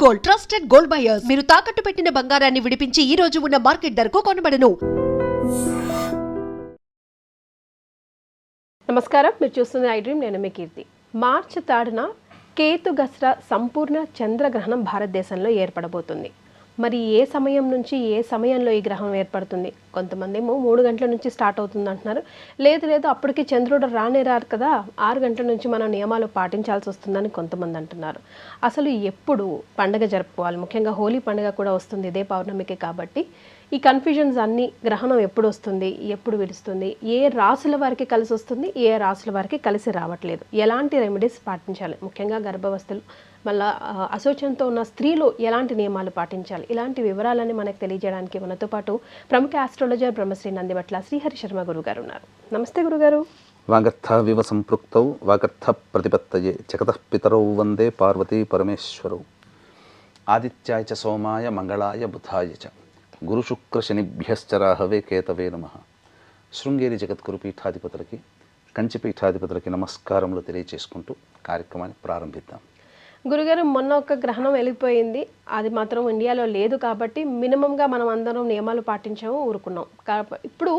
Gold, trusted gold buyers. మీరు తాకట్టు పెట్టిన బంగారాన్ని విడిపించి ఈ రోజు ఉన్న మార్కెట్ ధరకు కొనబడను. నమస్కారం, మీరు చూస్తున్న ఐ డ్రీమ్. నేను మీ కీర్తి. మార్చి 3న కేతుగ్రస్త సంపూర్ణ చంద్రగ్రహణం భారతదేశంలో ఏర్పడబోతుంది. మరి ఏ సమయం నుంచి ఏ సమయంలో ఈ గ్రహణం ఏర్పడుతుంది? కొంతమంది ఏమో 3 గంటల నుంచి స్టార్ట్ అవుతుంది అంటున్నారు. లేదు అప్పటికి చంద్రుడు రారు కదా, 6 గంటల నుంచి మనం నియమాలు పాటించాల్సి వస్తుందని కొంతమంది అంటున్నారు. అసలు ఎప్పుడు పండుగ జరుపుకోవాలి? ముఖ్యంగా హోలీ పండుగ కూడా వస్తుంది ఇదే పౌర్ణమికి. కాబట్టి ఈ కన్ఫ్యూజన్స్ అన్నీ, గ్రహణం ఎప్పుడు వస్తుంది, ఎప్పుడు విడుస్తుంది, ఏ రాశుల వారికి కలిసి వస్తుంది, ఏ రాశుల వారికి కలిసి రావట్లేదు, ఎలాంటి రెమెడీస్ పాటించాలి, ముఖ్యంగా గర్భవస్థలు, మళ్ళీ అశోచనతో ఉన్న స్త్రీలు ఎలాంటి నియమాలు పాటించాలి, ఇలాంటి వివరాలన్నీ మనకు తెలియజేయడానికి మనతో పాటు ప్రముఖ ఆస్ట్రాలజర్ బ్రహ్మశ్రీ నందిబట్ల శ్రీహరి శర్మ గురుగారు ఉన్నారు. నమస్తే గురుగారు. వాగర్థ వివ సంపృక్తౌ వాగర్థ ప్రతిపత్తయే జగతః పితరౌ వందే పార్వతీ పరమేశ్వరౌ. ఆదిత్యాయ చ సోమాయ మంగళాయ బుధాయ చ గురు శుక్ర శనిభ్యశ్చ రాహవే కేతవే నమః. శృంగేరి జగద్గురు పీఠాధిపతులకి, కంచి పీఠాధిపతులకి నమస్కారములు తెలియచేసుకుంటూ కార్యక్రమాన్ని ప్రారంభిద్దాం. గురుగారు, మొన్న ఒక గ్రహణం వెళ్ళిపోయింది. అది మాత్రం ఇండియాలో లేదు కాబట్టి మినిమంగా మనం అందరం నియమాలు పాటించాము, ఊరుకున్నాం. ఇప్పుడు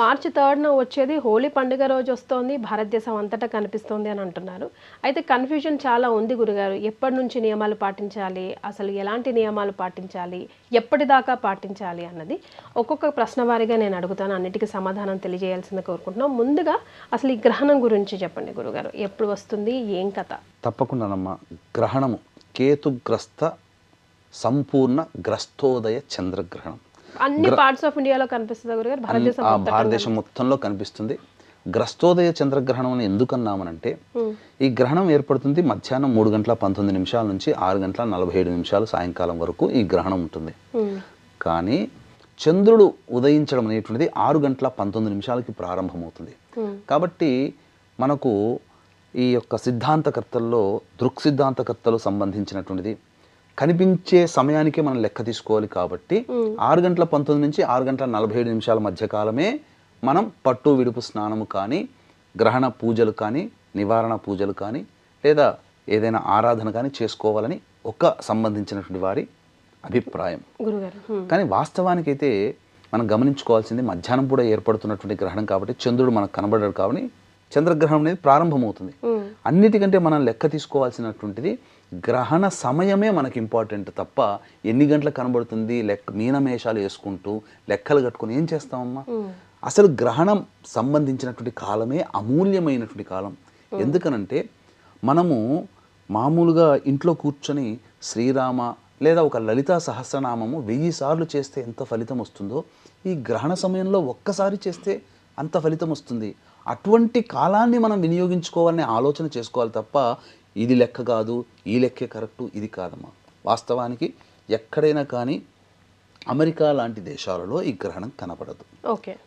మార్చి 3న వచ్చేది హోలీ పండుగ రోజు వస్తోంది, భారతదేశం అంతటా కనిపిస్తోంది అని అంటున్నారు. అయితే కన్ఫ్యూజన్ చాలా ఉంది గురుగారు. ఎప్పటి నుంచి నియమాలు పాటించాలి, అసలు ఎలాంటి నియమాలు పాటించాలి, ఎప్పటిదాకా పాటించాలి అన్నది ఒక్కొక్క ప్రశ్న వారీగా నేను అడుగుతాను. అన్నిటికీ సమాధానం తెలియజేయాల్సింది కోరుకుంటున్నాం. ముందుగా అసలు ఈ గ్రహణం గురించి చెప్పండి గురుగారు. ఎప్పుడు వస్తుంది, ఏం కథ? తప్పకుండానమ్మా. గ్రహణము కేతుగ్రస్త సంపూర్ణ గ్రస్తోదయ చంద్రగ్రహణం అన్ని పార్ట్స్ ఆఫ్ ఇండియాలో కనిపిస్తుంది గురుగారు? భారతదేశం మొత్తంలో కనిపిస్తుంది. గ్రస్తోదయ చంద్రగ్రహణం అని ఎందుకన్నామనంటే, ఈ గ్రహణం ఏర్పడుతుంది మధ్యాహ్నం 3 గంటల 19 నిమిషాల నుంచి 6 గంటల 47 నిమిషాలు సాయంకాలం వరకు ఈ గ్రహణం ఉంటుంది. కానీ చంద్రుడు ఉదయించడం అనేటువంటిది 6 గంటల 19 నిమిషాలకి ప్రారంభమవుతుంది. కాబట్టి మనకు ఈ యొక్క సిద్ధాంతకర్తల్లో దృక్సిద్ధాంతకర్తలు సంబంధించినటువంటిది కనిపించే సమయానికే మనం లెక్క తీసుకోవాలి. కాబట్టి 6 గంటల 19 నుంచి 6 గంటల 47 నిమిషాల మధ్య కాలమే మనం పట్టు విడుపు స్నానము కానీ, గ్రహణ పూజలు కానీ, నివారణ పూజలు కానీ, లేదా ఏదైనా ఆరాధన కానీ చేసుకోవాలని ఒక సంబంధించినటువంటి వారి అభిప్రాయం. కానీ వాస్తవానికైతే మనం గమనించుకోవాల్సింది, మధ్యాహ్నం కూడా ఏర్పడుతున్నటువంటి గ్రహణం కాబట్టి చంద్రుడు మనకు కనబడడు. కాబట్టి చంద్రగ్రహణం అనేది ప్రారంభమవుతుంది. అన్నిటికంటే మనం లెక్క తీసుకోవాల్సినటువంటిది గ్రహణ సమయమే మనకి ఇంపార్టెంట్ తప్ప ఎన్ని గంటలకు కనబడుతుంది మీనమేషాలు వేసుకుంటూ లెక్కలు కట్టుకుని ఏం చేస్తామమ్మా? అసలు గ్రహణం సంబంధించినటువంటి కాలమే అమూల్యమైనటువంటి కాలం. ఎందుకనంటే మనము మామూలుగా ఇంట్లో కూర్చొని శ్రీరామ లేదా ఒక లలితా సహస్రనామము 1000 సార్లు చేస్తే ఎంత ఫలితం వస్తుందో, ఈ గ్రహణ సమయంలో ఒక్కసారి చేస్తే అంత ఫలితం వస్తుంది. అటువంటి కాలాన్ని మనం వినియోగించుకోవాలనే ఆలోచన చేసుకోవాలి తప్ప ఇది లెక్క కాదు, ఈ లెక్కే కరెక్టు, ఇది కాదమ్మా. వాస్తవానికి ఎక్కడైనా కానీ అమెరికా లాంటి దేశాలలో ఈ గ్రహణం కనబడదు.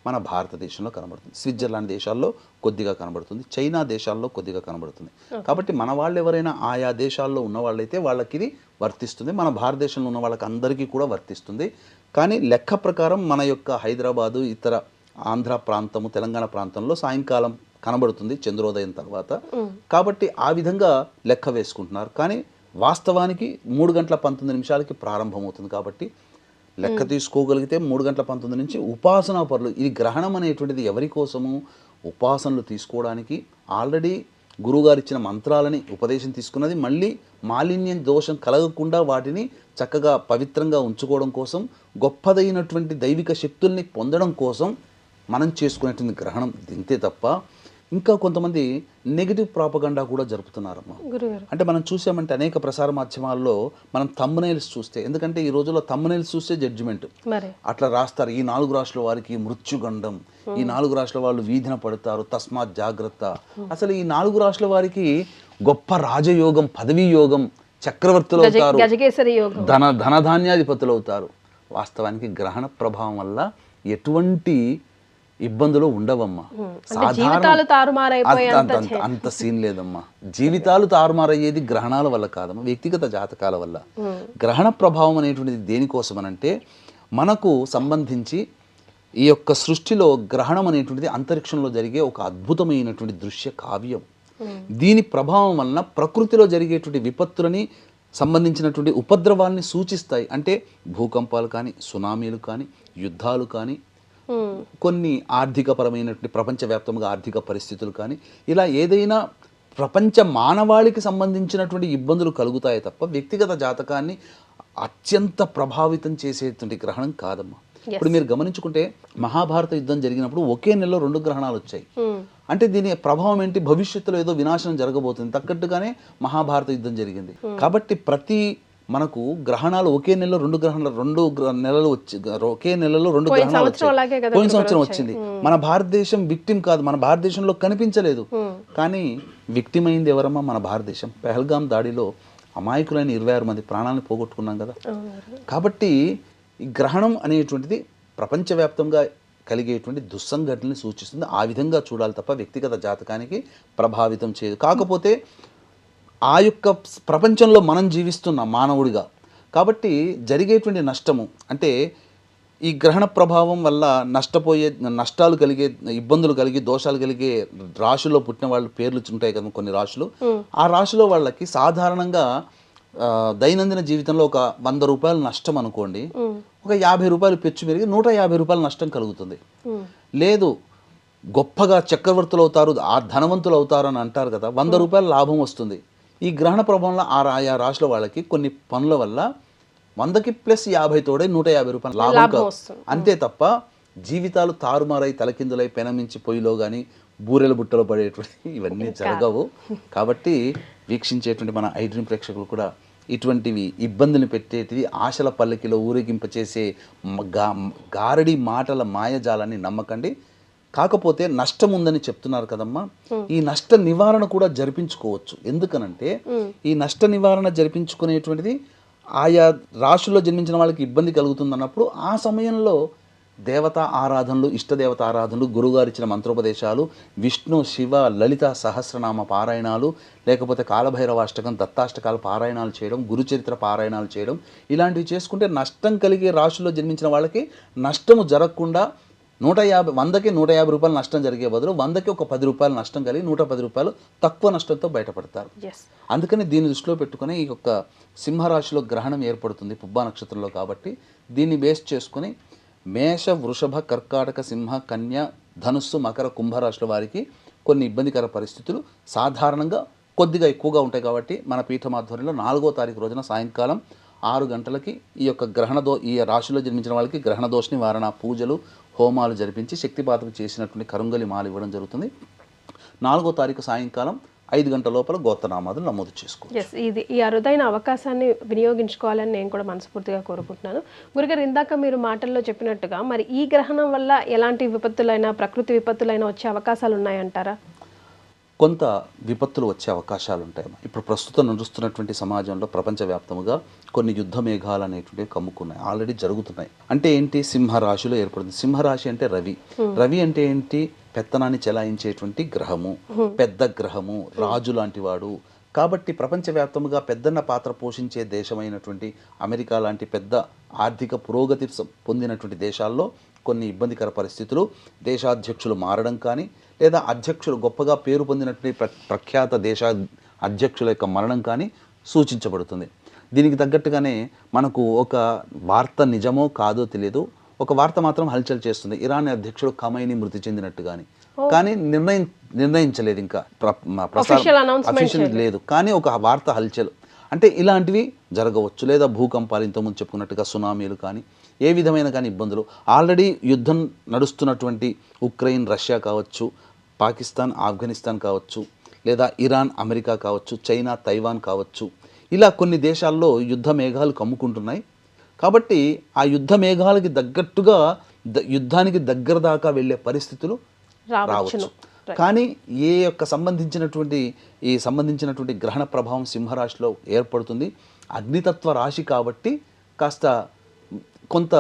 మన భారతదేశంలో కనబడుతుంది. స్విట్జర్లాండ్ దేశాల్లో కొద్దిగా కనబడుతుంది, చైనా దేశాల్లో కొద్దిగా కనబడుతుంది. కాబట్టి మన వాళ్ళు ఎవరైనా ఆయా దేశాల్లో ఉన్న వాళ్ళైతే వాళ్ళకి ఇది వర్తిస్తుంది. మన భారతదేశంలో ఉన్న వాళ్ళకి అందరికీ కూడా వర్తిస్తుంది. కానీ లెక్క ప్రకారం మన యొక్క హైదరాబాదు, ఇతర ఆంధ్ర ప్రాంతము, తెలంగాణ ప్రాంతంలో సాయంకాలం కనబడుతుంది చంద్రోదయం తర్వాత. కాబట్టి ఆ విధంగా లెక్క వేసుకుంటున్నారు. కానీ వాస్తవానికి 3 గంటల 19 నిమిషాలకి ప్రారంభమవుతుంది. కాబట్టి లెక్క తీసుకోగలిగితే 3 గంటల 19 నుంచి ఉపాసనా పరులు. ఇది గ్రహణం అనేటువంటిది ఎవరి కోసము? ఉపాసనలు తీసుకోవడానికి, ఆల్రెడీ గురువుగారు ఇచ్చిన మంత్రాలని ఉపదేశం తీసుకున్నది, మళ్ళీ మాలిన్యం దోషం కలగకుండా వాటిని చక్కగా పవిత్రంగా ఉంచుకోవడం కోసం, గొప్పదైనటువంటి దైవిక శక్తుల్ని పొందడం కోసం మనం చేసుకునేటువంటి గ్రహణం. ఇంతే తప్ప ఇంకా కొంతమంది నెగిటివ్ ప్రాపగండా కూడా జరుపుతున్నారమ్మా. అంటే మనం చూసామంటే అనేక ప్రసార మాధ్యమాల్లో మనం థంబ్నెయిల్స్ చూస్తే, ఎందుకంటే ఈ రోజుల్లో థంబ్నెయిల్స్ చూస్తే జడ్జిమెంట్ అట్లా రాస్తారు. ఈ 4 రాష్ట్రాల వారికి మృత్యుగండం, ఈ 4 రాష్ట్రాల వాళ్ళు వీధిన పడతారు, తస్మాత్ జాగ్రత్త. అసలు ఈ 4 రాష్ట్రాల వారికి గొప్ప రాజయోగం, పదవీ యోగం, చక్రవర్తులు అవుతారు, ధనధాన్యాధిపతులు అవుతారు. వాస్తవానికి గ్రహణ ప్రభావం వల్ల ఎటువంటి ఇబ్బందులు ఉండవమ్మా. అంత సీన్ లేదమ్మా. జీవితాలు తారుమారయ్యేది గ్రహణాల వల్ల కాదమ్మా, వ్యక్తిగత జాతకాల వల్ల. గ్రహణ ప్రభావం అనేటువంటిది దేనికోసం అనంటే, మనకు సంబంధించి ఈ యొక్క సృష్టిలో గ్రహణం అనేటువంటిది అంతరిక్షంలో జరిగే ఒక అద్భుతమైనటువంటి దృశ్య కావ్యం. దీని ప్రభావం వలన ప్రకృతిలో జరిగేటువంటి విపత్తులని సంబంధించినటువంటి ఉపద్రవాల్ని సూచిస్తాయి. అంటే భూకంపాలు కానీ, సునామీలు కానీ, యుద్ధాలు కానీ, కొన్ని ఆర్థికపరమైనటువంటి ప్రపంచవ్యాప్తంగా ఆర్థిక పరిస్థితులు కానీ, ఇలా ఏదైనా ప్రపంచ మానవాళికి సంబంధించినటువంటి ఇబ్బందులు కలుగుతాయి తప్ప వ్యక్తిగత జాతకాన్ని అత్యంత ప్రభావితం చేసేటువంటి గ్రహణం కాదమ్మా. ఇప్పుడు మీరు గమనించుకుంటే మహాభారత యుద్ధం జరిగినప్పుడు ఒకే నెలలో 2 గ్రహణాలు వచ్చాయి. అంటే దీని ప్రభావం ఏంటి? భవిష్యత్తులో ఏదో వినాశనం జరగబోతుంది తగ్గట్టుగానే మహాభారత యుద్ధం జరిగింది. కాబట్టి ప్రతి మనకు గ్రహణాలు ఒకే నెలలో 2 నెలలు వచ్చి ఒకే నెలలో 2 గ్రహణాలు వచ్చాయి. పోయిన సంవత్సరం వచ్చింది. మన భారతదేశం విక్టిమ్ కాదు, మన భారతదేశంలో కనిపించలేదు. కానీ విక్టిమ్ అయింది ఎవరమ్మా? మన భారతదేశం. పెహల్గాం దాడిలో అమాయకులైన 26 మంది ప్రాణాలను పోగొట్టుకున్నాం కదా. కాబట్టి ఈ గ్రహణం అనేటువంటిది ప్రపంచవ్యాప్తంగా కలిగేటువంటి దుస్సంఘటనని సూచిస్తుంది. ఆ విధంగా చూడాలి తప్ప వ్యక్తిగత జాతకానికి ప్రభావితం చేయదు. కాకపోతే ఆ యొక్క ప్రపంచంలో మనం జీవిస్తున్న మానవుడిగా కాబట్టి జరిగేటువంటి నష్టము అంటే ఈ గ్రహణ ప్రభావం వల్ల నష్టాలు కలిగే, ఇబ్బందులు కలిగి, దోషాలు కలిగే రాశుల్లో పుట్టిన వాళ్ళు పేర్లు ఉంటాయి కదా కొన్ని రాశులు. ఆ రాశిలో వాళ్ళకి సాధారణంగా దైనందిన జీవితంలో ఒక 100 రూపాయలు నష్టం అనుకోండి, ఒక 50 రూపాయలు పెచ్చు పెరిగి 150 రూపాయలు నష్టం కలుగుతుంది. లేదు గొప్పగా చక్రవర్తులు అవుతారు, ఆ ధనవంతులు అవుతారు అని అంటారు కదా, 100 రూపాయల లాభం వస్తుంది. ఈ గ్రహణ ప్రభావంలో ఆయా రాశుల వాళ్ళకి కొన్ని పనుల వల్ల 100కి ప్లస్ 50 తోడే 150 రూపాయలు లాభం వస్తుంది. అంతే తప్ప జీవితాలు తారుమారై తలకిందులై పెనమించి పొయ్యిలో కానీ బూరెల బుట్టలో పడేటువంటి ఇవన్నీ జరగవు. కాబట్టి వీక్షించేటువంటి మన ఐ డ్రీమ్ ప్రేక్షకులు కూడా ఇటువంటివి ఇబ్బందులు పెట్టేటివి ఆశల పల్లకిలో ఊరేగింపచేసే గారడి మాటల మాయజాలాన్ని నమ్మకండి. కాకపోతే నష్టం ఉందని చెప్తున్నారు కదమ్మా, ఈ నష్ట నివారణ కూడా జరిపించుకోవచ్చు. ఎందుకనంటే ఈ నష్ట నివారణ జరిపించుకునేటువంటిది ఆయా రాశుల్లో జన్మించిన వాళ్ళకి ఇబ్బంది కలుగుతుంది అన్నప్పుడు ఆ సమయంలో దేవతా ఆరాధనలు, ఇష్టదేవత ఆరాధనలు, గురుగారు ఇచ్చిన మంత్రోపదేశాలు, విష్ణు శివ లలిత సహస్రనామ పారాయణాలు, లేకపోతే కాలభైరవాష్టకం దత్తాష్టకాల పారాయణాలు చేయడం, గురుచరిత్ర పారాయణాలు చేయడం, ఇలాంటివి చేసుకుంటే నష్టం కలిగే రాశుల్లో జన్మించిన వాళ్ళకి నష్టము జరగకుండా 100కి 150 రూపాయలు నష్టం జరిగే బదులు 100కి ఒక 10 రూపాయలు నష్టం కలిగి 110 రూపాయలు తక్కువ నష్టంతో బయటపడతారు. అందుకని దీన్ని దృష్టిలో పెట్టుకుని ఈ యొక్క సింహరాశిలో గ్రహణం ఏర్పడుతుంది పుబ్బా నక్షత్రంలో. కాబట్టి దీన్ని బేస్ చేసుకుని మేష వృషభ కర్కాటక సింహ కన్య ధనుస్సు మకర కుంభరాశుల వారికి కొన్ని ఇబ్బందికర పరిస్థితులు సాధారణంగా కొద్దిగా ఎక్కువగా ఉంటాయి. కాబట్టి మన పీఠం ఆధ్వర్యంలో 4వ తారీఖు రోజున సాయంకాలం 6 గంటలకి ఈ యొక్క ఈ రాశిలో జన్మించిన వాళ్ళకి గ్రహణ దోష నివారణ పూజలు హోమాలు జరిపించి శక్తిపాతం చేసినటువంటి కరుంగలి మాల ఇవ్వడం జరుగుతుంది. 4వ తారీఖు సాయంకాలం 5 గంటల లోపల గోత్రనామాదులు నమోదు చేసుకోవచ్చు. ఇది ఈ అరుదైన అవకాశాన్ని వినియోగించుకోవాలని నేను కూడా మనస్ఫూర్తిగా కోరుకుంటున్నాను. గురుగారు, ఇందాక మీరు మాటల్లో చెప్పినట్టుగా మరి ఈ గ్రహణం వల్ల ఎలాంటి విపత్తులైనా ప్రకృతి విపత్తులైనా వచ్చే అవకాశాలు ఉన్నాయంటారా? కొంత విపత్తులు వచ్చే అవకాశాలు ఉంటాయి. ఇప్పుడు ప్రస్తుతం నడుస్తున్నటువంటి సమాజంలో ప్రపంచవ్యాప్తముగా కొన్ని యుద్ధ మేఘాలు అనేటువంటివి కమ్ముకున్నాయి, ఆల్రెడీ జరుగుతున్నాయి. అంటే ఏంటి? సింహరాశిలో ఏర్పడుతుంది. సింహరాశి అంటే రవి. రవి అంటే ఏంటి? పెత్తనాన్ని చెలాయించేటువంటి గ్రహము, పెద్ద గ్రహము, రాజు లాంటి వాడు. కాబట్టి ప్రపంచవ్యాప్తముగా పెద్దన్న పాత్ర పోషించే దేశమైనటువంటి అమెరికా లాంటి పెద్ద ఆర్థిక పురోగతి పొందినటువంటి దేశాల్లో కొన్ని ఇబ్బందికర పరిస్థితులు, దేశాధ్యక్షులు మారడం కానీ, లేదా అధ్యక్షులు గొప్పగా పేరు పొందినటువంటి ప్రఖ్యాత దేశ అధ్యక్షుల యొక్క మరణం కానీ సూచించబడుతుంది. దీనికి తగ్గట్టుగానే మనకు ఒక వార్త నిజమో కాదో తెలియదు, ఒక వార్త మాత్రం హల్చల్ చేస్తుంది. ఇరాన్ అధ్యక్షుడు ఖమైనీ మృతి చెందినట్టు కానీ నిర్ణయించలేదు, ఇంకా అఫీషియల్ లేదు, కానీ ఒక వార్త హల్చల్. అంటే ఇలాంటివి జరగవచ్చు. లేదా భూకంపాలు, ఇంతకుముందు చెప్పుకున్నట్టుగా సునామీలు కానీ, ఏ విధమైన కానీ ఇబ్బందులు. ఆల్రెడీ యుద్ధం నడుస్తున్నటువంటి ఉక్రెయిన్ రష్యా కావచ్చు, పాకిస్తాన్ ఆఫ్ఘనిస్తాన్ కావచ్చు, లేదా ఇరాన్ అమెరికా కావచ్చు, చైనా తైవాన్ కావచ్చు, ఇలా కొన్ని దేశాల్లో యుద్ధ మేఘాలు కమ్ముకుంటున్నాయి. కాబట్టి ఆ యుద్ధ మేఘాలకి తగ్గట్టుగా యుద్ధానికి దగ్గర దాకా వెళ్ళే పరిస్థితులు రావచ్చు. కానీ సంబంధించినటువంటి గ్రహణ ప్రభావం సింహరాశిలో ఏర్పడుతుంది. అగ్నితత్వ రాశి కాబట్టి కాస్త కొంత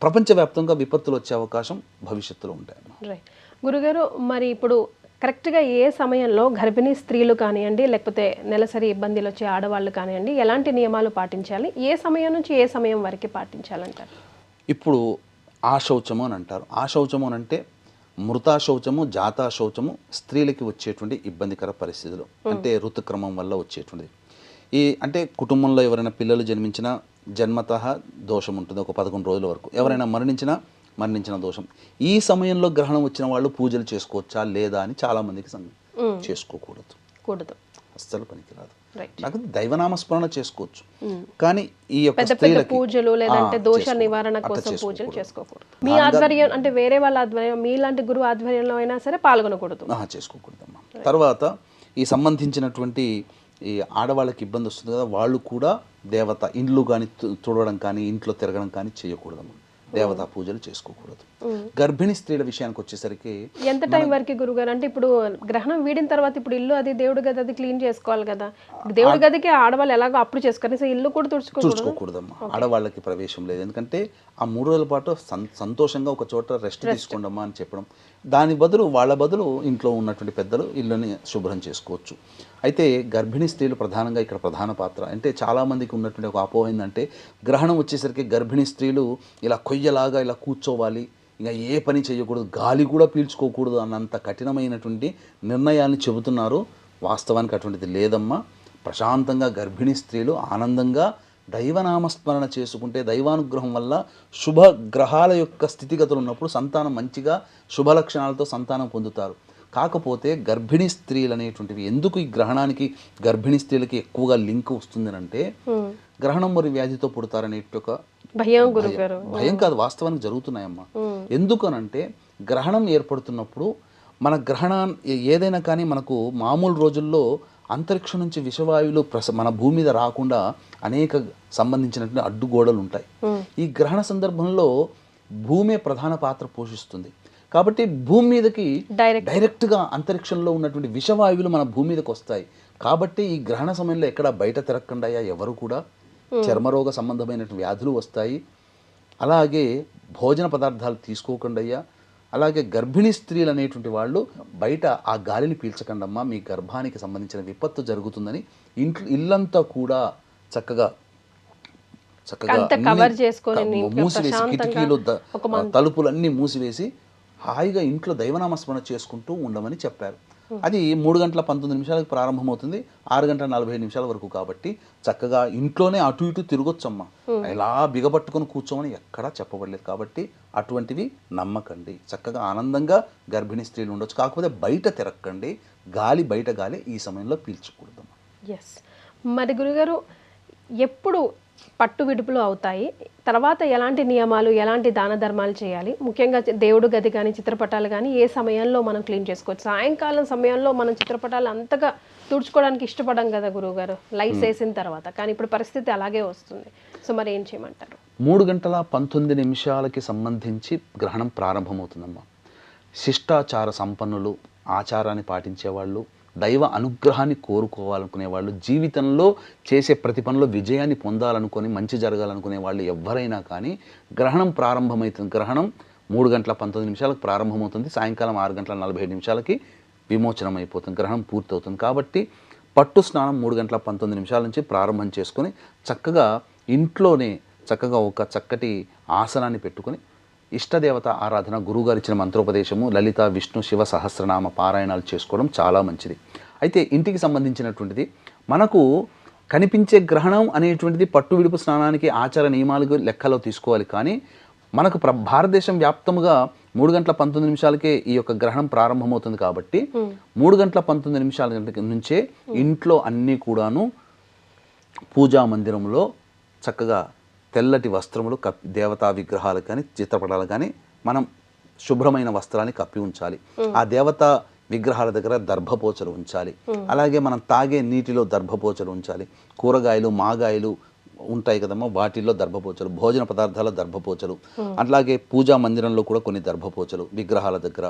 ప్రపంచవ్యాప్తంగా విపత్తులు వచ్చే అవకాశం భవిష్యత్తులో ఉంటాయి. గురుగారు, మరి ఇప్పుడు కరెక్ట్గా ఏ సమయంలో గర్భిణీ స్త్రీలు కానివ్వండి, లేకపోతే నెలసరి ఇబ్బందులు వచ్చే ఆడవాళ్ళు కానివ్వండి, ఎలాంటి నియమాలు పాటించాలి? ఏ సమయం నుంచి ఏ సమయం వరకు పాటించాలంటారు? ఇప్పుడు ఆశౌచము అని అంటారు. ఆశౌచము అని అంటే మృతాశౌచము, జాతాశౌచము స్త్రీలకి వచ్చేటువంటి ఇబ్బందికర పరిస్థితులు, అంటే ఋతుక్రమం వల్ల వచ్చేటువంటిది. అంటే కుటుంబంలో ఎవరైనా పిల్లలు జన్మించినా జన్మతః దోషం ఉంటుంది ఒక 11 రోజుల వరకు. ఎవరైనా మరణించిన దోషం. ఈ సమయంలో గ్రహణం వచ్చిన వాళ్ళు పూజలు చేసుకోవచ్చా లేదా అని చాలా మందికి చేసుకోకూడదు, అస్సలు పనికిరాదు. నాకు దైవనామస్మరణ చేసుకోవచ్చు, కానీ ఈ యొక్క పెద్ద పూజలు లేదంటే దోష నివారణ కోసం పూజలు చేసుకోకూడదు. మీ ఆధ్వర్యం అంటే వేరే వాళ్ళ ఆధ్వర్యం, మీలాంటి గురువు ఆధ్వర్యంలో అయినా సరే పాల్గొనకూడదు, చేసుకోకూడదమ్మా. తర్వాత ఈ సంబంధించినటువంటి ఈ ఆడవాళ్ళకి ఇబ్బంది వస్తుంది కదా, వాళ్ళు కూడా దేవత ఇండ్లు కానీ తుడవడం కానీ ఇంట్లో తిరగడం కానీ చేయకూడదమ్మా. దేవతా పూజలు చేసుకోకూడదు. గర్భిణీ స్త్రీల విషయానికి వచ్చేసరికి ఎంత టైం వరకు గురుగారు? అంటే ఇప్పుడు గ్రహణం వీడిన తర్వాత ఇప్పుడు ఇల్లు అది దేవుడి గది అది క్లీన్ చేసుకోవాలి కదా, దేవుడి గదికి ఆడవాళ్ళు ఎలాగో అప్పుడు చేసుకోవాలి, ఇల్లు కూడా తుడుచుకోకూడదమ్మా. ఆడవాళ్ళకి ప్రవేశం లేదు. ఎందుకంటే ఆ 3 రోజుల పాటు సంతోషంగా ఒక చోట రెస్ట్ తీసుకోండమ్మా అని చెప్పడం, దాని బదులు వాళ్ళ బదులు ఇంట్లో ఉన్నటువంటి పెద్దలు ఇల్లుని శుభ్రం చేసుకోవచ్చు. అయితే గర్భిణీ స్త్రీలు ప్రధానంగా ఇక్కడ ప్రధాన పాత్ర. అంటే చాలామందికి ఉన్నటువంటి ఒక అపోహ ఏంటంటే గ్రహణం వచ్చేసరికి గర్భిణీ స్త్రీలు ఇలా కొయ్యలాగా ఇలా కూర్చోవాలి, ఇంకా ఏ పని చేయకూడదు, గాలి కూడా పీల్చుకోకూడదు అన్నంత కఠినమైనటువంటి నిర్ణయాన్ని చెబుతున్నారు. వాస్తవానికి అటువంటిది లేదమ్మా. ప్రశాంతంగా గర్భిణీ స్త్రీలు ఆనందంగా దైవనామస్మరణ చేసుకుంటే దైవానుగ్రహం వల్ల శుభ గ్రహాల యొక్క స్థితిగతులు ఉన్నప్పుడు సంతానం మంచిగా శుభ లక్షణాలతో సంతానం పొందుతారు. కాకపోతే గర్భిణీ స్త్రీలు అనేటువంటివి ఎందుకు ఈ గ్రహణానికి గర్భిణీ స్త్రీలకి ఎక్కువగా లింక్ వస్తుంది అంటే గ్రహణం మరి వ్యాధితో పుడతారనే ఒక భయం కాదు, వాస్తవానికి జరుగుతున్నాయమ్మా. ఎందుకనంటే గ్రహణం ఏర్పడుతున్నప్పుడు మన గ్రహణాన్ని ఏదైనా కానీ మనకు మామూలు రోజుల్లో అంతరిక్షం నుంచి విషవాయువులు మన భూమి మీద రాకుండా అనేక సంబంధించినటువంటి అడ్డుగోడలు ఉంటాయి. ఈ గ్రహణ సందర్భంలో భూమే ప్రధాన పాత్ర పోషిస్తుంది. కాబట్టి భూమి మీదకి డైరెక్ట్గా అంతరిక్షంలో ఉన్నటువంటి విషవాయువులు మన భూమి మీదకి వస్తాయి. కాబట్టి ఈ గ్రహణ సమయంలో ఎక్కడ బయట తిరగకుండా ఎవరు కూడా చర్మరోగ సంబంధమైనటువంటి వ్యాధులు వస్తాయి. అలాగే భోజన పదార్థాలు తీసుకోకుండా, అలాగే గర్భిణీ స్త్రీలు అనేటువంటి వాళ్ళు బయట ఆ గాలిని పీల్చకండమ్మా, మీ గర్భానికి సంబంధించిన విపత్తు జరుగుతుందని ఇల్లంతా కూడా చక్కగా మూసివేసి కిటికీలు తలుపులన్నీ మూసివేసి హాయిగా ఇంట్లో దైవనామస్మరణ చేసుకుంటూ ఉండమని చెప్పారు. అది 3 గంటల 19 నిమిషాలకు ప్రారంభమవుతుంది, 6 గంటల 45 నిమిషాల వరకు. కాబట్టి చక్కగా ఇంట్లోనే అటు ఇటు తిరగొచ్చమ్మా, ఇలా బిగబట్టుకొని కూర్చోమని ఎక్కడా చెప్పబడలేదు. కాబట్టి అటువంటివి నమ్మకండి, చక్కగా ఆనందంగా గర్భిణీ స్త్రీలు ఉండొచ్చు. కాకపోతే బయట తిరగకండి, బయట గాలి ఈ సమయంలో పీల్చకూడదమ్మా. మరి గురుగారు ఎప్పుడు పట్టు విడుపులు అవుతాయి, తర్వాత ఎలాంటి నియమాలు ఎలాంటి దాన ధర్మాలు చేయాలి, ముఖ్యంగా దేవుడు గది కానీ చిత్రపటాలు కానీ ఏ సమయంలో మనం క్లీన్ చేసుకోవచ్చు? సాయంకాలం సమయంలో మనం చిత్రపటాలు అంతగా తుడుచుకోవడానికి ఇష్టపడం కదా గురువుగారు, లైట్స్ వేసిన తర్వాత. కానీ ఇప్పుడు పరిస్థితి అలాగే వస్తుంది. సో మరి ఏం చేయమంటారు? 3 గంటల 19 నిమిషాలకి సంబంధించి గ్రహణం ప్రారంభమవుతుందమ్మా. శిష్టాచార సంపన్నులు, ఆచారాన్ని పాటించేవాళ్ళు, దైవ అనుగ్రహాన్ని కోరుకోవాలనుకునే వాళ్ళు, జీవితంలో చేసే ప్రతి పనిలో విజయాన్ని పొందాలనుకొని మంచి జరగాలనుకునే వాళ్ళు ఎవరైనా కానీ గ్రహణం ప్రారంభమవుతుంది. గ్రహణం 3 గంటల 19 నిమిషాలకు ప్రారంభమవుతుంది, సాయంకాలం 6 గంటల 47 నిమిషాలకి విమోచనం అయిపోతుంది, గ్రహణం పూర్తవుతుంది. కాబట్టి పట్టు స్నానం 3 గంటల 19 నిమిషాల నుంచి ప్రారంభం చేసుకొని చక్కగా ఇంట్లోనే చక్కగా ఒక చక్కటి ఆసనాన్ని పెట్టుకొని ఇష్టదేవత ఆరాధన, గురువుగారు ఇచ్చిన మంత్రోపదేశము, లలిత విష్ణు శివ సహస్రనామ పారాయణాలు చేసుకోవడం చాలా మంచిది. అయితే ఇంటికి సంబంధించినటువంటిది మనకు కనిపించే గ్రహణం అనేటువంటిది పట్టు విడుపు స్నానానికి ఆచార నియమాలు లెక్కలో తీసుకోవాలి. కానీ మనకు భారతదేశం వ్యాప్తముగా 3 గంటల 19 నిమిషాలకే ఈ యొక్క గ్రహణం ప్రారంభమవుతుంది. కాబట్టి 3 గంటల 19 నిమిషాల నుంచే ఇంట్లో అన్నీ కూడాను పూజా మందిరంలో చక్కగా తెల్లటి వస్త్రములు దేవతా విగ్రహాలు కానీ చిత్రపటాలు కానీ మనం శుభ్రమైన వస్త్రాన్ని కప్పి ఉంచాలి. ఆ దేవతా విగ్రహాల దగ్గర దర్భపోచలు ఉంచాలి. అలాగే మనం తాగే నీటిలో దర్భపోచలు ఉంచాలి. కూరగాయలు, మాగాయలు ఉంటాయి కదమ్మా, వాటిల్లో దర్భపోచలు, భోజన పదార్థాల దర్భపోచలు, అట్లాగే పూజా మందిరంలో కూడా కొన్ని దర్భపోచలు విగ్రహాల దగ్గర.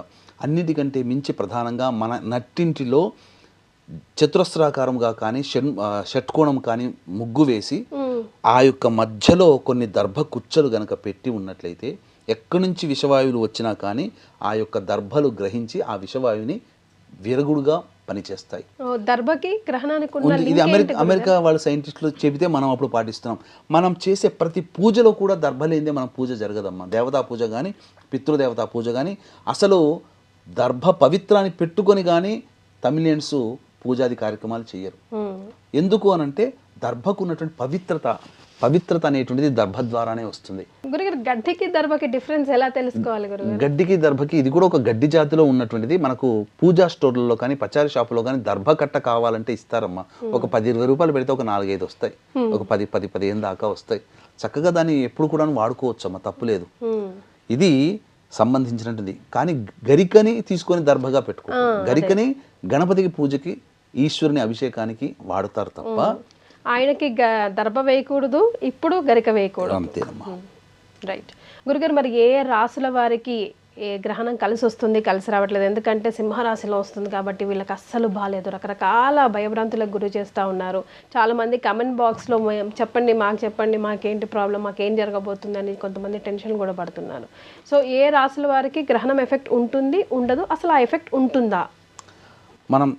అన్నిటికంటే మించి ప్రధానంగా మన నట్టింటిలో చతురస్రాకారంగా కానీ షట్కోణం కానీ ముగ్గు వేసి ఆ యొక్క మధ్యలో కొన్ని దర్భ కుచ్చలు గనక పెట్టి ఉన్నట్లయితే ఎక్కడి నుంచి విషవాయువులు వచ్చినా కానీ ఆ యొక్క దర్భలు గ్రహించి ఆ విషవాయువుని విరగుడుగా పనిచేస్తాయి. ఇది అమెరికా వాళ్ళ సైంటిస్టులు చెబితే మనం అప్పుడు పాటిస్తున్నాం. మనం చేసే ప్రతి పూజలో కూడా దర్భ లేనిదే మన పూజ జరగదమ్మా. దేవతా పూజ కానీ పితృదేవతా పూజ కానీ అసలు దర్భ పవిత్రాన్ని పెట్టుకొని కానీ తమిళియన్స్ పూజాది కార్యక్రమాలు చేయరు. ఎందుకు అనంటే దర్భకు ఉన్నటువంటి పవిత్రత అనేటువంటిది దర్భ ద్వారానే వస్తుంది. గురుగారు గడ్డికి దర్భకి డిఫరెన్స్ ఎలా తెలుసుకోవాలి గురుగారు? గడ్డికి దర్భకి ఇది కూడా ఒక గడ్డి జాతిలో ఉన్నటువంటిది. మనకు పూజా స్టోర్లలో కానీ పచారీ షాపులో కానీ దర్భ కట్ట కావాలంటే ఇస్తారమ్మా. ఒక 10-20 రూపాయలు పెడితే ఒక 4-5 వస్తాయి, ఒక 10-15 దాకా వస్తాయి. చక్కగా దాన్ని ఎప్పుడు కూడా వాడుకోవచ్చు అమ్మా, తప్పులేదు. ఇది సంబంధించినటువంటి కానీ గరికని తీసుకొని దర్భగా పెట్టుకో. గరికని గణపతికి పూజకి ఈశ్వరుని అభిషేకానికి వాడతారు తప్ప ఆయనకి దర్భ వేయకూడదు, ఇప్పుడు గరిక వేయకూడదు. అంతేనమ్మా. రైట్ గురుగారు, మరి ఏ రాసుల వారికి ఏ గ్రహణం కలిసి వస్తుంది, కలిసి రావట్లేదు? ఎందుకంటే సింహరాశిలో వస్తుంది కాబట్టి వీళ్ళకి అస్సలు బాగాలేదు, రకరకాల భయభ్రాంతులకు గురి చేస్తూ ఉన్నారు. చాలామంది కమెంట్ బాక్స్లో చెప్పండి, మాకేంటి ప్రాబ్లం, మాకేం జరగబోతుందని కొంతమంది టెన్షన్ కూడా పడుతున్నారు. సో ఏ రాసుల వారికి గ్రహణం ఎఫెక్ట్ ఉంటుంది, ఉండదు, అసలు ఆ ఎఫెక్ట్ ఉంటుందా? మనం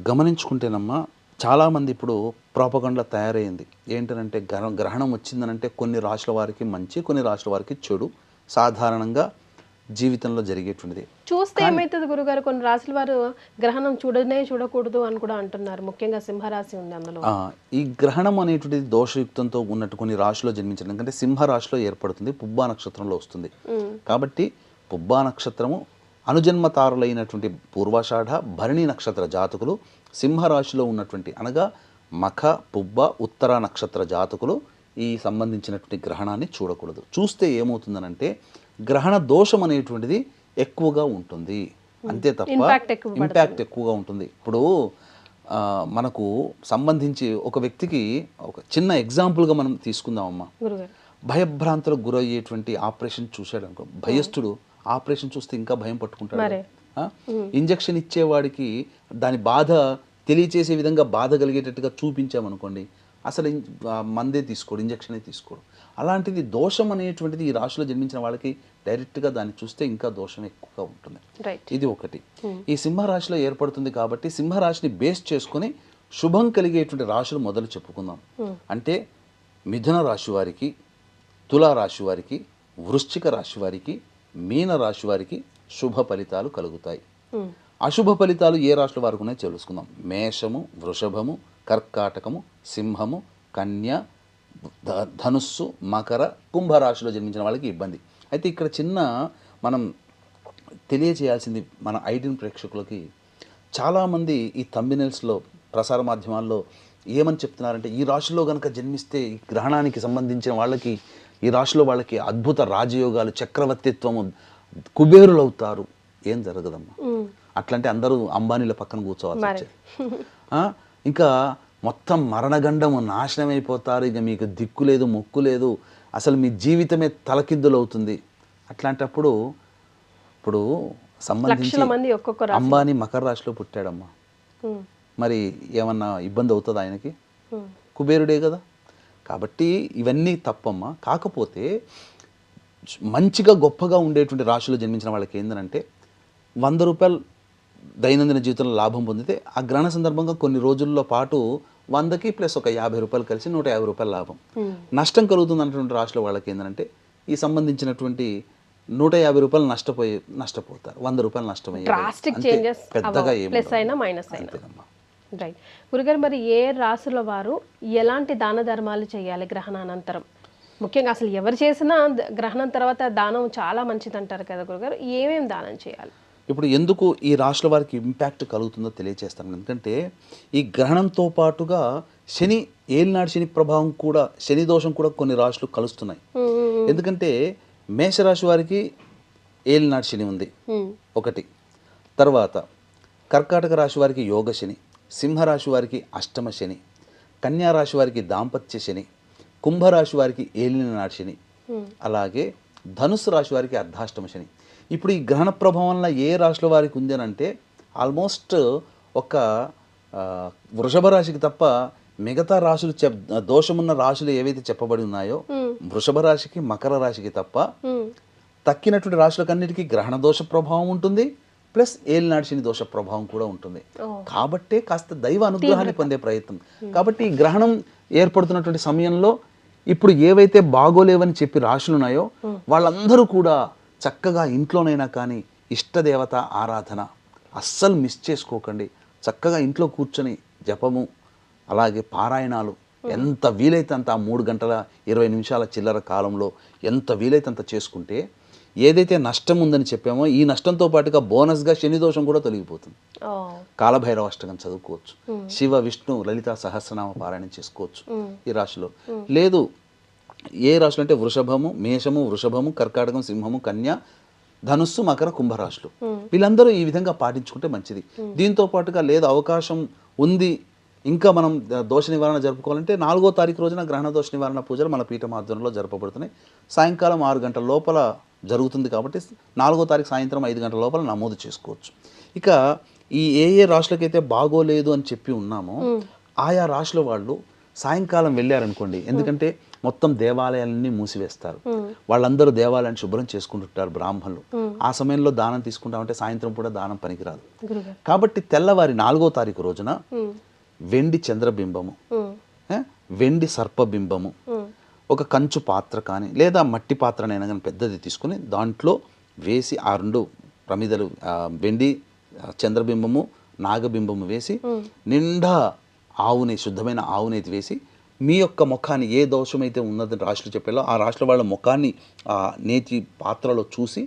గమనించుకుంటేనమ్మా, చాలామంది ఇప్పుడు ప్రాపగండా తయారైంది. ఏంటంటే గ్రహణం వచ్చిందనంటే కొన్ని రాశుల వారికి మంచి, కొన్ని రాశుల వారికి చెడు సాధారణంగా జీవితంలో జరిగేటువంటిది. చూస్తే ఏమవుతుంది గురుగారు, కొన్ని రాశుల వారు గ్రహణం చూడకూడదు అని కూడా అంటున్నారు. ముఖ్యంగా సింహరాశి ఉంది అందులో. ఈ గ్రహణం అనేటువంటిది దోషయుక్తంతో ఉన్నట్టు కొన్ని రాశిలో జన్మించడం, ఎందుకంటే సింహరాశిలో ఏర్పడుతుంది, పుబ్బా నక్షత్రంలో వస్తుంది. కాబట్టి పుబ్బా నక్షత్రము అనుజన్మతారులైనటువంటి పూర్వాషాఢ భరణి నక్షత్ర జాతకులు, సింహరాశిలో ఉన్నటువంటి అనగా మఖ పుబ్బ ఉత్తర నక్షత్ర జాతకులు ఈ సంబంధించినటువంటి గ్రహణాన్ని చూడకూడదు. చూస్తే ఏమవుతుందనంటే గ్రహణ దోషం అనేటువంటిది ఎక్కువగా ఉంటుంది, అంతే తప్ప ఇంపాక్ట్ ఎక్కువగా ఉంటుంది. ఇప్పుడు మనకు సంబంధించి ఒక వ్యక్తికి ఒక చిన్న ఎగ్జాంపుల్గా మనం తీసుకుందామమ్మా. భయభ్రాంతులకు గురయ్యేటువంటి ఆపరేషన్ చూశాడు అనుకో, భయస్థుడు ఆపరేషన్ చూస్తే ఇంకా భయం పట్టుకుంటాడు. ఇంజక్షన్ ఇచ్చేవాడికి దాని బాధ తెలియచేసే విధంగా బాధ కలిగేటట్టుగా చూపించామనుకోండి, అసలు మందే తీసుకోడు, ఇంజక్షనే తీసుకోడు. అలాంటిది దోషం అనేటువంటిది ఈ రాశిలో జన్మించిన వాళ్ళకి డైరెక్ట్గా దాన్ని చూస్తే ఇంకా దోషం ఎక్కువగా ఉంటుంది. ఇది ఒకటి. ఈ సింహరాశిలో ఏర్పడుతుంది కాబట్టి సింహరాశిని బేస్ చేసుకుని శుభం కలిగేటువంటి రాశులు మొదలు చెప్పుకుందాం. అంటే మిథున రాశి వారికి, తులా రాశి వారికి, వృశ్చిక రాశి వారికి, మీన రాశి వారికి శుభ ఫలితాలు కలుగుతాయి. అశుభ ఫలితాలు ఏ రాశుల వారికి ఉన్నాయో తెలుసుకుందాం. మేషము, వృషభము, కర్కాటకము, సింహము, కన్య, ధనుస్సు, మకర, కుంభరాశిలో జన్మించిన వాళ్ళకి ఇబ్బంది. అయితే ఇక్కడ చిన్న మనం తెలియచేయాల్సింది మన ఐడిన్ ప్రేక్షకులకి, చాలామంది ఈ థంబ్నెయిల్స్లో ప్రసార మాధ్యమాల్లో ఏమని చెప్తున్నారంటే, ఈ రాశిలో కనుక జన్మిస్తే ఈ గ్రహణానికి సంబంధించిన వాళ్ళకి, ఈ రాశిలో వాళ్ళకి అద్భుత రాజయోగాలు, చక్రవర్తిత్వము, కుబేరులు అవుతారు. ఏం జరగదమ్మా. అట్లంటే అందరూ అంబానీల పక్కన కూర్చోవాల్సి వచ్చేది. ఇంకా మొత్తం మరణగండము, నాశనం అయిపోతారు, ఇక మీకు దిక్కు లేదు, మొక్కు లేదు, అసలు మీ జీవితమే తలకిద్దులు అవుతుంది. అట్లాంటప్పుడు ఇప్పుడు సంబంధించి అంబానీ మకర రాశిలో పుట్టాడమ్మా, మరి ఏమన్నా ఇబ్బంది అవుతుంది ఆయనకి? కుబేరుడే కదా. కాబట్టి ఇవన్నీ తప్పమ్మా. కాకపోతే మంచిగా గొప్పగా ఉండేటువంటి రాశిలో జన్మించిన వాళ్ళకి ఏంటంటే 100 రూపాయలు దైనందిన జీవితంలో లాభం పొందితే ఆ గ్రహణ సందర్భంగా కొన్ని రోజుల్లో పాటు 100కి ప్లస్ ఒక 50 రూపాయలు కలిసి 150 రూపాయల లాభం. నష్టం కలుగుతుంది అన్నటువంటి రాశుల వాళ్ళకి ఏంటంటే ఈ సంబంధించినటువంటి 150 రూపాయలు నష్టపోతారు, 100 రూపాయలు నష్టమయ్యారు, పెద్దగా ఏమవుతుందమ్మా. రైట్ గురుగారు, మరి ఏ రాశుల వారు ఎలాంటి దాన ధర్మాలు చేయాలి గ్రహణానంతరం? ముఖ్యంగా అసలు ఎవరు చేసినా గ్రహణం తర్వాత దానం చాలా మంచిది అంటారు కదా గురుగారు, ఏమేమి దానం చేయాలి? ఇప్పుడు ఎందుకు ఈ రాశుల వారికి ఇంపాక్ట్ కలుగుతుందో తెలియజేస్తాను. ఎందుకంటే ఈ గ్రహణంతో పాటుగా శని, ఏలినాడు శని ప్రభావం కూడా, శని దోషం కూడా కొన్ని రాశులు కలుస్తున్నాయి. ఎందుకంటే మేషరాశి వారికి ఏలినాడు శని ఉంది ఒకటి, తర్వాత కర్కాటక రాశి వారికి యోగ శని, సింహరాశి వారికి అష్టమ శని, కన్యా రాశి వారికి దాంపత్య శని, కుంభరాశి వారికి ఏలినాడు శని, అలాగే ధనుస్సు రాశి వారికి అర్ధాష్టమ శని. ఇప్పుడు ఈ గ్రహణ ప్రభావం వల్ల ఏ రాశుల వారికి ఉంది అని అంటే ఆల్మోస్ట్ ఒక వృషభ రాశికి తప్ప మిగతా రాశులు దోషమున్న రాశులు ఏవైతే చెప్పబడి ఉన్నాయో వృషభ రాశికి, మకర రాశికి తప్ప తక్కినటువంటి రాశులకన్నిటికీ గ్రహణ దోష ప్రభావం ఉంటుంది, ప్లస్ ఏలినాడు శని దోష ప్రభావం కూడా ఉంటుంది. కాబట్టే కాస్త దైవ అనుగ్రహాన్ని పొందే ప్రయత్నం. కాబట్టి ఈ గ్రహణం ఏర్పడుతున్నటువంటి సమయంలో ఇప్పుడు ఏవైతే బాగోలేవని చెప్పి రాశులు ఉన్నాయో వాళ్ళందరూ కూడా చక్కగా ఇంట్లోనైనా కానీ ఇష్టదేవత ఆరాధన అస్సలు మిస్ చేసుకోకండి. చక్కగా ఇంట్లో కూర్చొని జపము, అలాగే పారాయణాలు ఎంత వీలైతే అంత ఆ 3 గంటల 20 నిమిషాల చిల్లర కాలంలో ఎంత వీలైతే అంత చేసుకుంటే ఏదైతే నష్టం ఉందని చెప్పామో ఈ నష్టంతో పాటుగా బోనస్గా శని దోషం కూడా తొలగిపోతుంది. కాలభైరవ అష్టకం చదువుకోవచ్చు, శివ విష్ణు లలితా సహస్రనామ పారాయణం చేసుకోవచ్చు ఈ రాశిలో. లేదు ఏ రాశులు అంటే వృషభము, మేషము, వృషభము, కర్కాటకం, సింహము, కన్య, ధనుస్సు, మకర, కుంభరాశులు వీళ్ళందరూ ఈ విధంగా పాటించుకుంటే మంచిది. దీంతో పాటుగా లేదు అవకాశం ఉంది ఇంకా మనం దోష నివారణ జరుపుకోవాలంటే 4వ తారీఖు రోజున గ్రహణ దోష నివారణ పూజలు మన పీఠం ఆధ్వర్యంలో జరపబడుతున్నాయి. సాయంకాలం 6 గంటల లోపల జరుగుతుంది కాబట్టి 4వ తారీఖు సాయంత్రం 5 గంటల లోపల నమోదు చేసుకోవచ్చు. ఇక ఈ ఏ రాశులకైతే బాగోలేదు అని చెప్పి ఉన్నామో ఆయా రాశుల వాళ్ళు సాయంకాలం వెళ్ళారనుకోండి, ఎందుకంటే మొత్తం దేవాలయాలన్నీ మూసివేస్తారు, వాళ్ళందరూ దేవాలయాన్ని శుభ్రం చేసుకుంటుంటారు బ్రాహ్మణులు. ఆ సమయంలో దానం తీసుకుంటామంటే సాయంత్రం కూడా దానం పనికిరాదు. కాబట్టి తెల్లవారి 4వ తారీఖు రోజున వెండి చంద్రబింబము, వెండి సర్పబింబము, ఒక కంచు పాత్ర కానీ లేదా మట్టి పాత్రనైనా కానీ పెద్దది తీసుకుని దాంట్లో వేసి ఆ 2 ప్రమిదలు వెండి చంద్రబింబము నాగబింబము వేసి నిండా శుద్ధమైన ఆవునేతి వేసి మీ యొక్క ముఖాన్ని ఏ దోషమైతే ఉన్నదని రాశులు చెప్పాలో ఆ రాశుల వాళ్ళ ముఖాన్ని ఆ నేతి పాత్రలో చూసి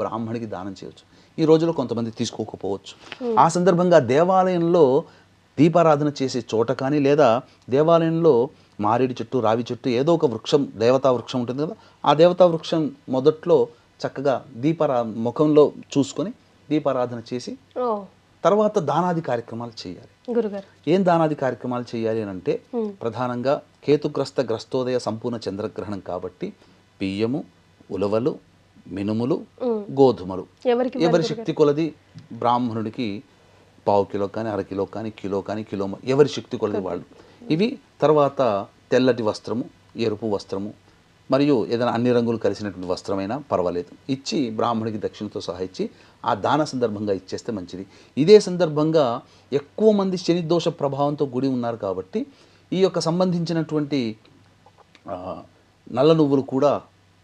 బ్రాహ్మణికి దానం చేయవచ్చు. ఈ రోజులో కొంతమంది తీసుకోకపోవచ్చు. ఆ సందర్భంగా దేవాలయంలో దీపారాధన చేసే చోట కానీ లేదా దేవాలయంలో మారేడు చెట్టు, రావి చెట్టు ఏదో ఒక వృక్షం, దేవతా వృక్షం ఉంటుంది కదా, ఆ దేవతా వృక్షం మొదట్లో చక్కగా ముఖంలో చూసుకొని దీపారాధన చేసి తర్వాత దానాది కార్యక్రమాలు చేయాలి. ఏం దానాది కార్యక్రమాలు చేయాలి అని అంటే ప్రధానంగా గ్రస్తోదయ సంపూర్ణ చంద్రగ్రహణం కాబట్టి బియ్యము, ఉలవలు, మినుములు, గోధుమలు ఎవరి శక్తి కొలది బ్రాహ్మణుడికి 1/4 కిలో కానీ 1/2 కిలో కానీ కిలో కానీ కిలో ఎవరి శక్తి కొలది వాళ్ళు ఇవి. తర్వాత తెల్లటి వస్త్రము, ఎరుపు వస్త్రము మరియు ఏదైనా అన్ని రంగులు కలిసినటువంటి వస్త్రమైనా పర్వాలేదు ఇచ్చి బ్రాహ్మణికి దక్షిణతో సహా ఇచ్చి ఆ దాన సందర్భంగా ఇచ్చేస్తే మంచిది. ఇదే సందర్భంగా ఎక్కువ మంది శని దోష ప్రభావంతో గుడి ఉన్నారు కాబట్టి ఈ యొక్క సంబంధించినటువంటి నల్ల నువ్వులు కూడా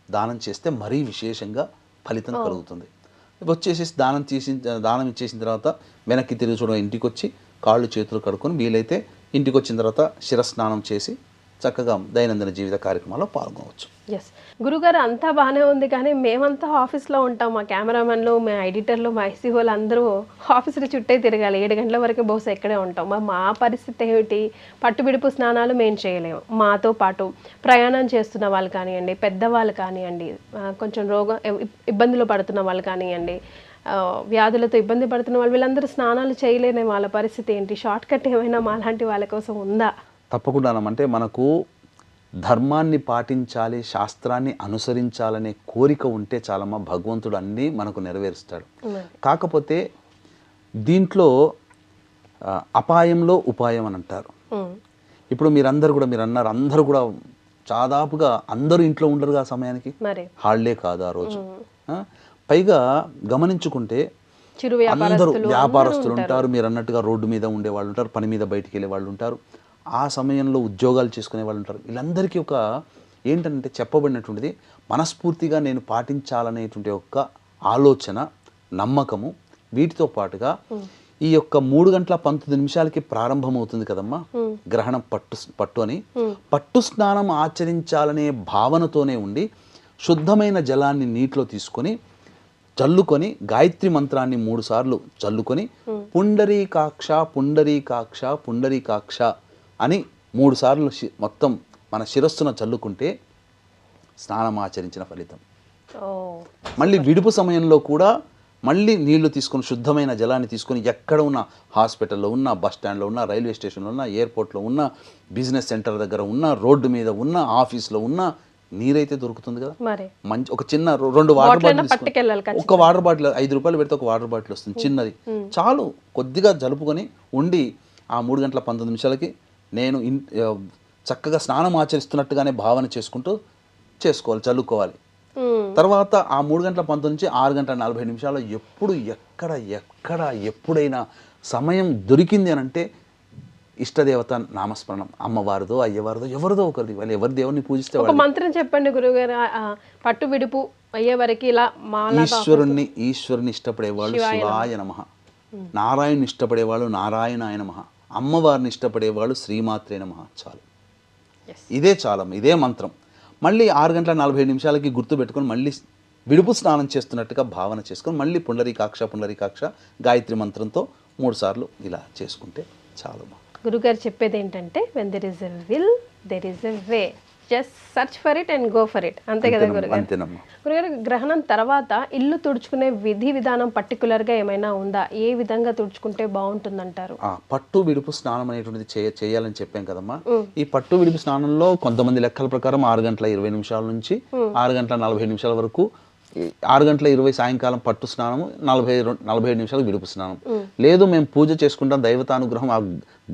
దానం చేస్తే మరీ విశేషంగా ఫలితం కలుగుతుంది. వచ్చేసి దానం ఇచ్చేసిన తర్వాత వెనక్కి తిరిగి చూడ ఇంటికి వచ్చి కాళ్ళు చేతులు కడుక్కొని వీలైతే ఇంటికి వచ్చిన తర్వాత శిరస్నానం చేసి చక్కగా దైనందిన జీవిత కార్యక్రమాల్లో పాల్గొనవచ్చు. ఎస్ గురుగారు, అంతా బాగానే ఉంది కానీ మేమంతా ఆఫీస్లో ఉంటాం, మా కెమెరామెన్లు, మా ఎడిటర్లు, మా ఐసీఓలు అందరూ ఆఫీసుకి చుట్టే తిరగాలి, 7 గంటల వరకు బహుశా ఇక్కడే ఉంటాం. మా పరిస్థితి ఏమిటి? పట్టుబిడుపు స్నానాలు మేము చేయలేము. మాతో పాటు ప్రయాణం చేస్తున్న వాళ్ళు కానివ్వండి, పెద్దవాళ్ళు కానివ్వండి, కొంచెం ఇబ్బందులు పడుతున్న వాళ్ళు కానివ్వండి, వ్యాధులతో ఇబ్బంది పడుతున్న వాళ్ళు, వీళ్ళందరూ స్నానాలు చేయలేని వాళ్ళ పరిస్థితి ఏంటి? షార్ట్ కట్ ఏమైనా మా లాంటి వాళ్ళ కోసం ఉందా? తప్పకుండా. అంటే మనకు ధర్మాన్ని పాటించాలి, శాస్త్రాన్ని అనుసరించాలనే కోరిక ఉంటే చాలమ్మా, భగవంతుడు అన్నీ మనకు నెరవేరుస్తాడు. కాకపోతే దీంట్లో అపాయంలో ఉపాయం అని అంటారు. ఇప్పుడు మీరు అన్నారు అందరూ కూడా దాదాపుగా అందరూ ఇంట్లో ఉండరు ఆ సమయానికి, హాలిడే కాదు ఆ రోజు. పైగా గమనించుకుంటే అందరూ వ్యాపారస్తులు ఉంటారు, మీరు అన్నట్టుగా రోడ్డు మీద ఉండే వాళ్ళు ఉంటారు, పని మీద బయటికి వెళ్ళే వాళ్ళు ఉంటారు, ఆ సమయంలో ఉద్యోగాలు చేసుకునే వాళ్ళు ఉంటారు. వీళ్ళందరికీ ఒక ఏంటంటే చెప్పబడినటువంటిది మనస్ఫూర్తిగా నేను పాటించాలనేటువంటి ఒక ఆలోచన, నమ్మకము. వీటితో పాటుగా ఈ యొక్క 3 గంటల 19 నిమిషాలకి ప్రారంభమవుతుంది కదమ్మా గ్రహణం పట్టు అని, పట్టు స్నానం ఆచరించాలనే భావనతోనే ఉండి శుద్ధమైన జలాన్ని నీటిలో తీసుకొని చల్లుకొని గాయత్రి మంత్రాన్ని 3 సార్లు చల్లుకొని పుండరీకాక్ష పుండరీకాక్ష పుండరీకాక్ష అని 3 సార్లు మొత్తం మన శిరస్సున చల్లుకుంటే స్నానం ఆచరించిన ఫలితం. మళ్ళీ విడుపు సమయంలో కూడా మళ్ళీ నీళ్లు తీసుకొని శుద్ధమైన జలాన్ని తీసుకొని ఎక్కడ ఉన్న హాస్పిటల్లో ఉన్న, బస్ స్టాండ్లో ఉన్న, రైల్వే స్టేషన్లో ఉన్న, ఎయిర్పోర్ట్లో ఉన్న, బిజినెస్ సెంటర్ దగ్గర ఉన్న, రోడ్డు మీద ఉన్న, ఆఫీస్లో ఉన్న నీరైతే దొరుకుతుంది కదా, మంచి ఒక చిన్న 2 వాటర్ బాటిల్, ఒక వాటర్ బాటిల్ 5 రూపాయలు పెడితే ఒక వాటర్ బాటిల్ వస్తుంది చిన్నది, చాలు. కొద్దిగా జలుపుకొని ఉండి ఆ 3 గంటల 19 నిమిషాలకి నేను చక్కగా స్నానం ఆచరిస్తున్నట్టుగానే భావన చేసుకుంటూ చేసుకోవాలి, చల్లుకోవాలి. తర్వాత ఆ 3 గంటల 19 నుంచి 6 గంటల 40 నిమిషాలు ఎప్పుడు ఎక్కడ ఎప్పుడైనా సమయం దొరికింది అని అంటే ఇష్టదేవత నామస్మరణం, అమ్మవారిదో అయ్యవారిదో ఎవరిదో ఒకరిది, వాళ్ళు ఎవరి దేవుని పూజిస్తే ఒక మంత్రం చెప్పండి గురువుగారు. పట్టు విడుపు అయ్యే వరకు ఇలా ఈశ్వరుని ఇష్టపడేవాళ్ళు శివాయ నమః, నారాయణుని ఇష్టపడేవాళ్ళు నారాయణాయ నమః, అమ్మవారిని ఇష్టపడేవాళ్ళు శ్రీమాత్రే నమః చాలు. ఇదే చాలమ్మ, ఇదే మంత్రం. మళ్ళీ 6:47 గుర్తుపెట్టుకొని మళ్ళీ విడుపు స్నానం చేస్తున్నట్టుగా భావన చేసుకొని మళ్ళీ పుండరీకాక్ష గాయత్రి మంత్రంతో 3 సార్లు ఇలా చేసుకుంటే చాలమ్మా. గురుగారు చెప్పేది ఏంటంటే when there is a will there is a way, just search for it and go for it. అంతే కదా గురుగారు? అంతేనమ్మా. గురుగారు, గ్రహణం తర్వాత ఇల్లు తుడుచుకునే విధి విధానం పర్టికులర్గా ఏమైనా ఉందా? ఏ విధంగా తుడుచుకుంటే బాగుంటుందంటారు? పట్టు విడుపు స్నానం అనేటువంటిది చేయాలని చెప్పాం కదమ్మా. ఈ పట్టు విడుపు స్నానంలో కొంతమంది లెక్కల ప్రకారం 6:20 నుంచి 6:47 వరకు, 6:20 సాయంకాలం పట్టు స్నానము, 47 నిమిషాలు విడుపు స్నానం. లేదు మేము పూజ చేసుకుంటాం, దైవతానుగ్రహం, ఆ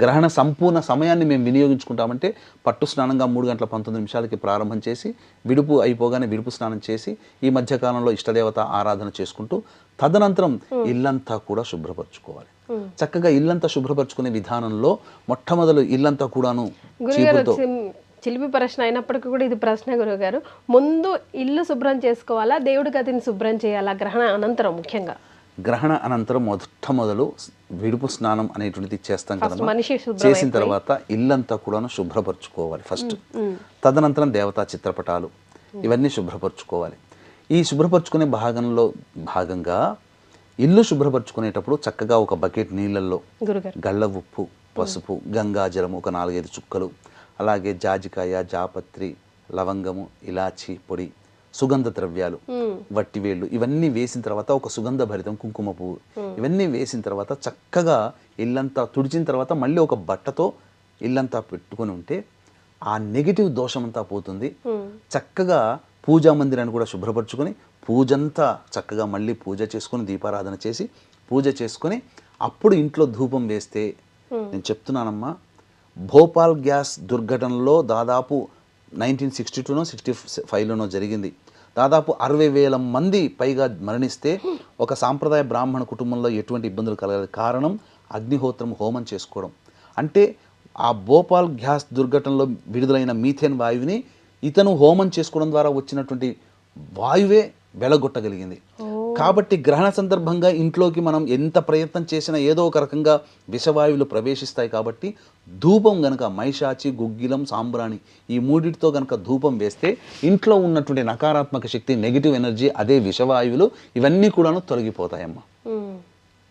గ్రహణ సంపూర్ణ సమయాన్ని మేము వినియోగించుకుంటామంటే పట్టు స్నానంగా 3:19 ప్రారంభం చేసి విడుపు అయిపోగానే విడుపు స్నానం చేసి ఈ మధ్యకాలంలో ఇష్టదేవత ఆరాధన చేసుకుంటూ తదనంతరం ఇల్లంతా కూడా శుభ్రపరచుకోవాలి. చక్కగా ఇల్లంతా శుభ్రపరచుకునే విధానంలో మొట్టమొదలు ఇల్లంతా కూడాను చీపురుతో. చిలిపి ప్రశ్న అయినప్పటికీ కూడా ఇది ప్రశ్న గురుగారు. ముందు ఇల్లు శుభ్రం చేసుకోవాలా, దేవుడి గదిని శుభ్రం చేయాలా గ్రహణ అనంతరం? ముఖ్యంగా గ్రహణ అనంతరం మొదలు విడుపు స్నానం అనేటువంటిది చేస్తాం కదా. మనిషి చేసిన తర్వాత ఇల్లంతా కూడాను శుభ్రపరచుకోవాలి ఫస్ట్. తదనంతరం దేవతా చిత్రపటాలు ఇవన్నీ శుభ్రపరచుకోవాలి. ఈ శుభ్రపరచుకునే భాగంగా ఇల్లు శుభ్రపరచుకునేటప్పుడు చక్కగా ఒక బకెట్ నీళ్ళల్లో గళ్ళ ఉప్పు, పసుపు, గంగాజలము ఒక 4-5 చుక్కలు, అలాగే జాజికాయ, జాపత్రి, లవంగము, ఇలాచి పొడి, సుగంధ ద్రవ్యాలు, వట్టివేళ్ళు ఇవన్నీ వేసిన తర్వాత ఒక సుగంధ భరితం కుంకుమ పువ్వు ఇవన్నీ వేసిన తర్వాత చక్కగా ఇల్లంతా తుడిచిన తర్వాత మళ్ళీ ఒక బట్టతో ఇల్లంతా పెట్టుకొని ఉంటే ఆ నెగిటివ్ దోషమంతా పోతుంది. చక్కగా పూజా మందిరాన్ని కూడా శుభ్రపరచుకొని పూజంతా చక్కగా మళ్ళీ పూజ చేసుకొని దీపారాధన చేసి పూజ చేసుకొని అప్పుడు ఇంట్లో ధూపం వేస్తే, నేను చెప్తున్నానమ్మా, భోపాల్ గ్యాస్ దుర్ఘటనలో దాదాపు 1962నో 65లోనో జరిగింది. దాదాపు 60,000 మంది పైగా మరణిస్తే ఒక సాంప్రదాయ బ్రాహ్మణ కుటుంబంలో ఎటువంటి ఇబ్బందులు కలగలేదు. కారణం అగ్నిహోత్రం హోమం చేసుకోవడం. అంటే ఆ భోపాల్ గ్యాస్ దుర్ఘటనలో విడుదలైన మీథేన్ వాయువుని ఇతను హోమం చేసుకోవడం ద్వారా వచ్చినటువంటి వాయువే వెలగొట్టగలిగింది. కాబట్టి గ్రహణ సందర్భంగా ఇంట్లోకి మనం ఎంత ప్రయత్నం చేసినా ఏదో ఒక రకంగా విషవాయువులు ప్రవేశిస్తాయి. కాబట్టి ధూపం గనక మైషాచి, గుగ్గిలం, సాంబ్రాణి ఈ మూడిటితో గనక ధూపం వేస్తే ఇంట్లో ఉన్నటువంటి నకారాత్మక శక్తి, నెగిటివ్ ఎనర్జీ, అదే విషవాయువులు ఇవన్నీ కూడాను తొలగిపోతాయమ్మా.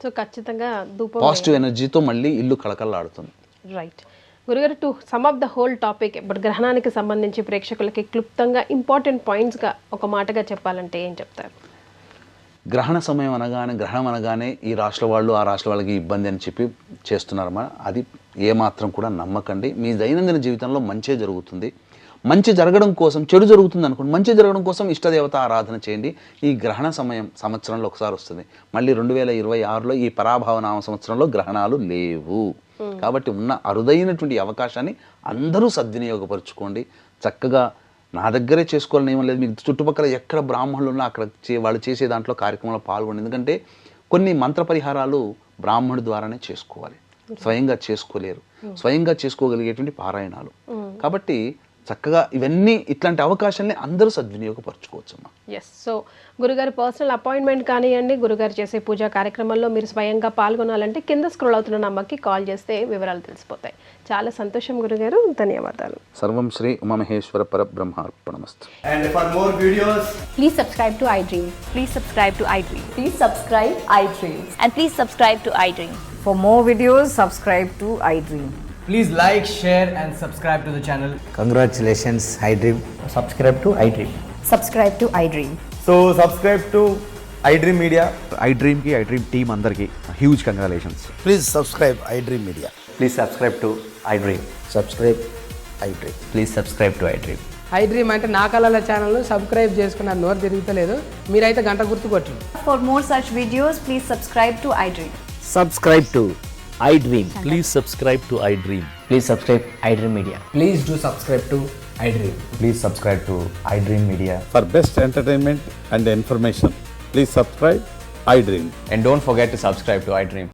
సో ఖచ్చితంగా ధూపం పాజిటివ్ ఎనర్జీతో మళ్ళీ ఇల్లు కళకళలాడుతుంది. రైట్ గురుగారు, to some of the whole topic, ఇప్పుడు గ్రహణానికి సంబంధించి ప్రేక్షకులకి క్లుప్తంగా ఇంపార్టెంట్ పాయింట్స్గా ఒక మాటగా చెప్పాలంటే ఏం చెప్తారు? గ్రహణ సమయం గ్రహణం అనగానే ఈ రాష్ట్ర వాళ్ళు ఆ రాష్ట్ర వాళ్ళకి ఇబ్బంది అని చెప్పి చేస్తున్నారమ్మా. అది ఏమాత్రం కూడా నమ్మకండి. మీ దైనందిన జీవితంలో మంచే జరుగుతుంది. మంచి జరగడం కోసం, చెడు జరుగుతుంది అనుకోండి, మంచి జరగడం కోసం ఇష్టదేవత ఆరాధన చేయండి. ఈ గ్రహణ సమయం సంవత్సరంలో ఒకసారి వస్తుంది. మళ్ళీ 2026లో ఈ పరాభవ నామ సంవత్సరంలో గ్రహణాలు లేవు. కాబట్టి ఉన్న అరుదైనటువంటి అవకాశాన్ని అందరూ సద్వినియోగపరచుకోండి. చక్కగా నా దగ్గరే చేసుకోవాలని ఏమీ లేదు. మీకు చుట్టుపక్కల ఎక్కడ బ్రాహ్మణులు ఉన్నా అక్కడ వాళ్ళు చేసే దాంట్లో కార్యక్రమంలో పాల్గొండి. ఎందుకంటే కొన్ని మంత్ర పరిహారాలు బ్రాహ్మణుడి ద్వారానే చేసుకోవాలి, స్వయంగా చేసుకోలేరు. స్వయంగా చేసుకోగలిగేటువంటి పారాయణాలు. కాబట్టి చక్కగా ఇవన్నీ ఇట్లాంటి అవకాశాలని అందరూ సద్వినియోగపరచుకోవచ్చమ్మా. ఎస్. సో గురుగారి పర్సనల్ అపాయింట్మెంట్ కానివ్వండి, గురుగారు చేసే పూజా కార్యక్రమంలో మీరు స్వయంగా పాల్గొనాలంటే కింద స్క్రోల్ అవుతున్న నంబర్కి కాల్ చేస్తే వివరాలు తెలిసిపోతాయి. చాలా సంతోషం గురుగారు, ధన్యవాదాలు. సర్వం Shri Umamaheshwara పరబ్రహ్మార్పణమస్తు. And for more videos, Please subscribe to iDream. Please subscribe to iDream. Please subscribe iDream. And please subscribe to iDream. For more videos, subscribe to iDream. please like, share and subscribe to the channel. Congratulations, iDream. Subscribe to iDream. Subscribe to iDream. So subscribe to iDream Media. iDream ki iDream team అందరికి huge congratulations. Please subscribe iDream Media. Please subscribe to iDream. Subscribe iDream. Please subscribe to iDream. iDream అంటే నా కళల channel subscribe చేసుకున్న నోరు తిరుగుతలేదు, మీరైతే గంట గుర్తు కొట్టండి. For more such videos, please subscribe to iDream. Subscribe to iDream. Please subscribe to iDream. Please subscribe iDream Media. Please do subscribe to iDream. Please subscribe to iDream Media. For best entertainment and information, please subscribe iDream. And don't forget to subscribe to iDream.